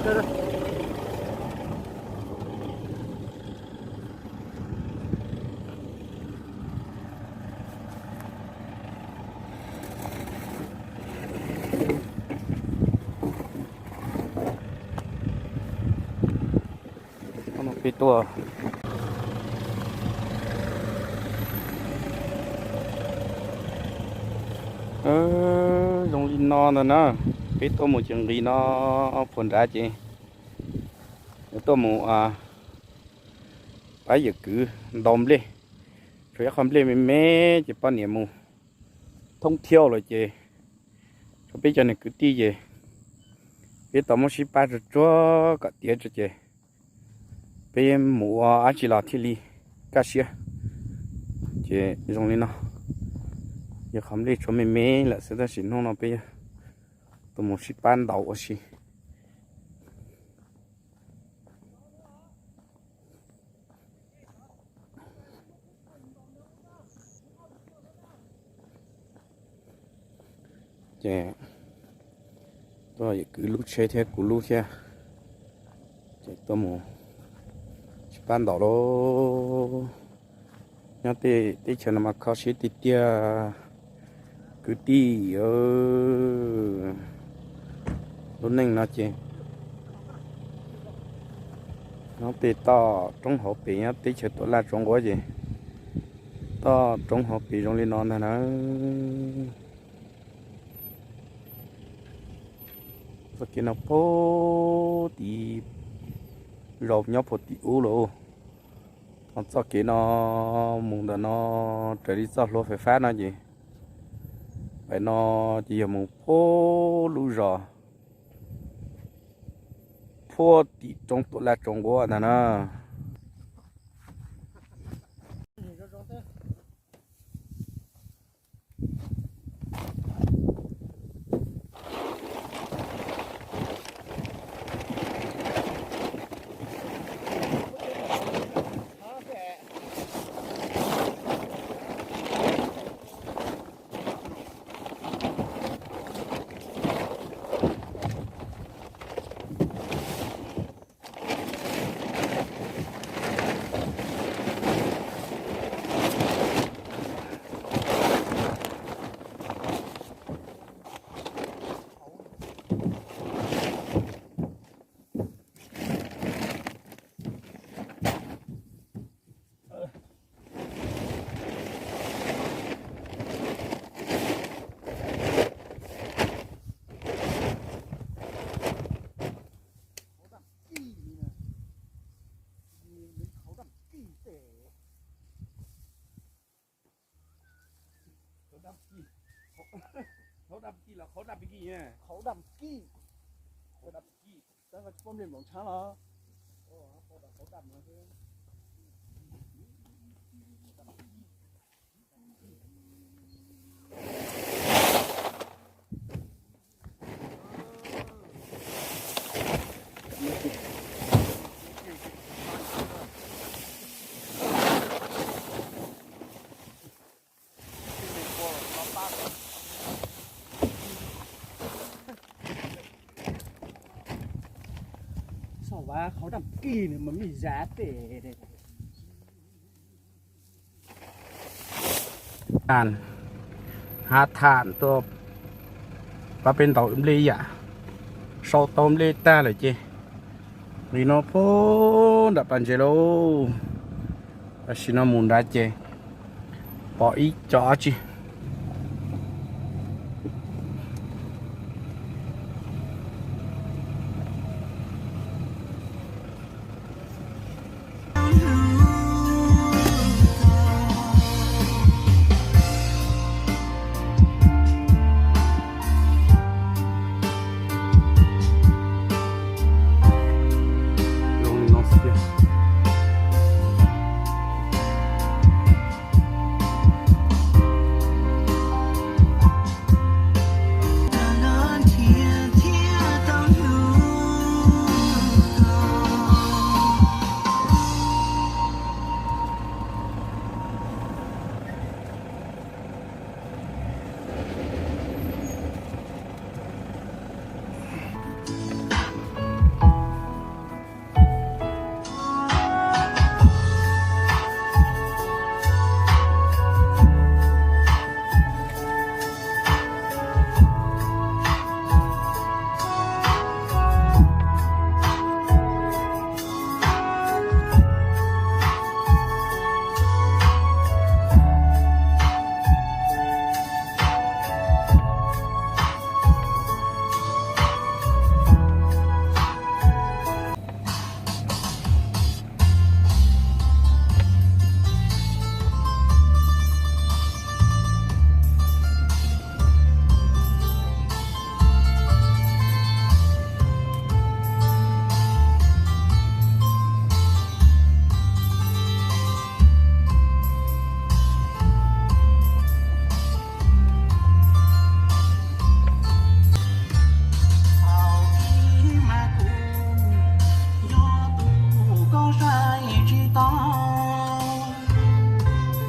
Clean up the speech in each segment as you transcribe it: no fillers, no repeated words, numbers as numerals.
đây đây một cái tua dòng linh non rồi nè cái tua một chừng đi nó phun ra chị tua một bây giờ cứ đom lên rồi không lên mình mé chỉ bao nhiêu mù thông theo rồi chị bây giờ này cứ đi chị cái tao muốn xí ba cho cả tiền cho chị bây giờ mua ăn chỉ là thì li cá xía chị dùng lên nó giờ không lấy cho mình mé là sẽ ra xin nó bây giờ tao muốn xí ban đầu ở xí chị tôi cứ lúc chơi theo cứ lúc theo tôi muốn ban đầu đó nhớ tê chờ mà khó xí tê tia cứ đi lúc nên nó chị nó tê to trong hộp bị nhá tê chờ tôi là trong gói gì to trong hộp bị trong lên non này nó và cái nó phố thì rộp nhóc phố thì u lô còn sau cái nó muốn là nó trở đi sau lô phải phát nó gì phải nó chỉ là một phố lú rò phố thì trong tụi là trong gói này nó khẩu đâm kia là khẩu đâm cái gì nha khẩu đâm kia đó là bom liền bóng sáng đó khẩu đâm nó thếว่าเขาดำกี้เนี่ยมันมีแซ่เตะการหาฐานตัวปลาเป็นเต่าอิมลีอ่ะโซตอมลีต้าเลยจีมีโนโพดับปันเจโร่ชิโนมุนได้จีปออีจอจี to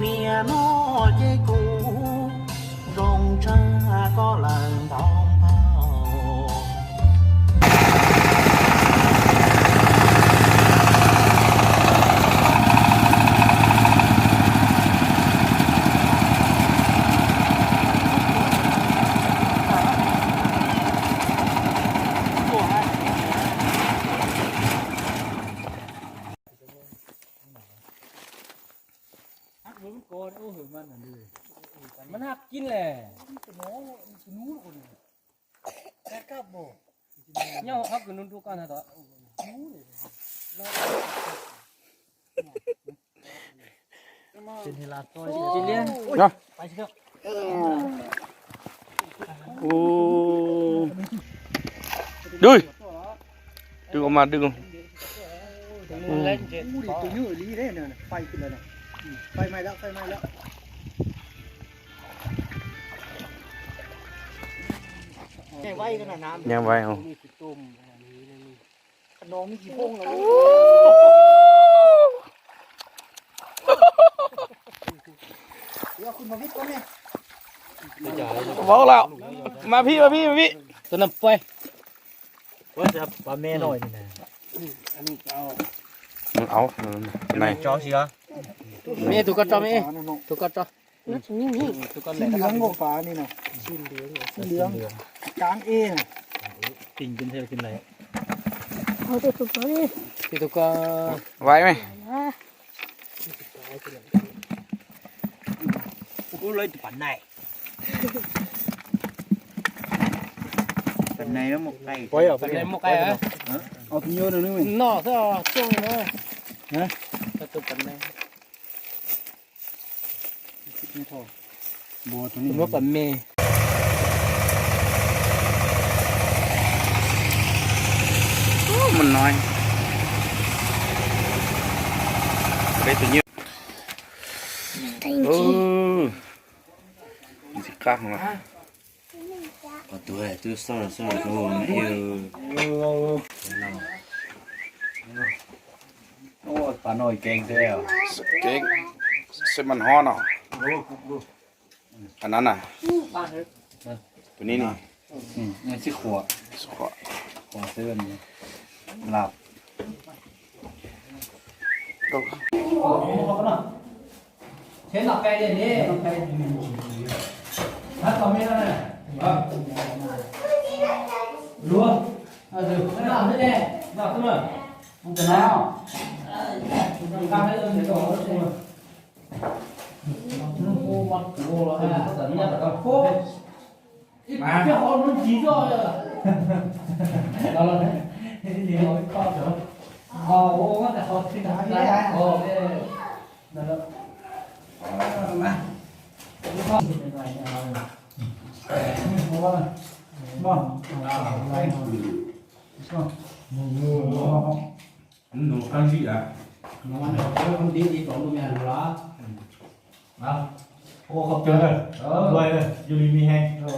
nia nó dây cũ rong cha có lần thong thaoมันหักกินแหละเนี่ยเขากินนุ่นทุกกันนะต่อจินเลี้ยง เนาะ ไปเถอะ โอ้ดึงดึงออกมาดึง เล่นเจ็ดตัวยืดลีได้เนี่ยไฟขึ้นเลยนะไฟไหม้แล้วไฟไหม้แล้วยังไว้ขนาดน้ำ ยังไว้เอา มีขี้ต้มขนมมีขี้พงแล้วเดี๋ยวคุณมาวิทย์ก่อนเนี่ย บอกแล้วมาพี่ตัวน้ำไปว่าจะปลาแม่หน่อยนี่นะอันนี้เอา มึงเอาไหน จอสิเหรอแม่ถูกกระจอแม่ถูกกระจอนี่ถูกกระเหลืองโง่ฟ้านี่นะสีเหลืองกลางเองติ่งกินเท่ากินอะไรเอาตัวถูกตัวนี่ที่ถูกก็ ไว้ไหม กูเลยปั่นไหนปั่นไหนแล้วหมกไก่ปั่นไหนหมกไก่เหรอเอาทิ้งเยอะหน่อยน่อถ้าช่วงนี้นะถ้าตัวปั่นไหนไม่พอบัวตัวนี้บัวปั่นเมย์ มันน้อยไปตัวนี้สิกล้าของเรา Tu sors con io. Nó bà nồi kèn thế à? เก่งเส้นมันฮ้อนอ่ะอันนั้นน่ะตัวนี้นี่ Nó chiếc khỏa, ขว khỏa sơn lạp. เช่นหลับไก่เด่นนี่ถ้าตอนนี้นั่นแหละรัวดูไม่หลับไม่แน่หลับขึ้นมามันจะแล้วการให้เราเสียก่อนใช่ไหมโอ้มันโอ้แล้วฮะแต่นี่แต่ก็โค้มาเจ้าของมันจีจ่อยอ่ะเราเนี่ยเลี้ยงข้าวเถอะอ๋อโอ้แต่เขาที่ไหนโอ้เนี่ยนั่นแหละมาข้าวเป็นไรเนี่ยเพราะว่าบ้านอะไรก็Nó ăn gì à? มันคนดีดีสองลูกแม่หรอ Ô, không chơi rồi. Rồi, Yuri mi hay.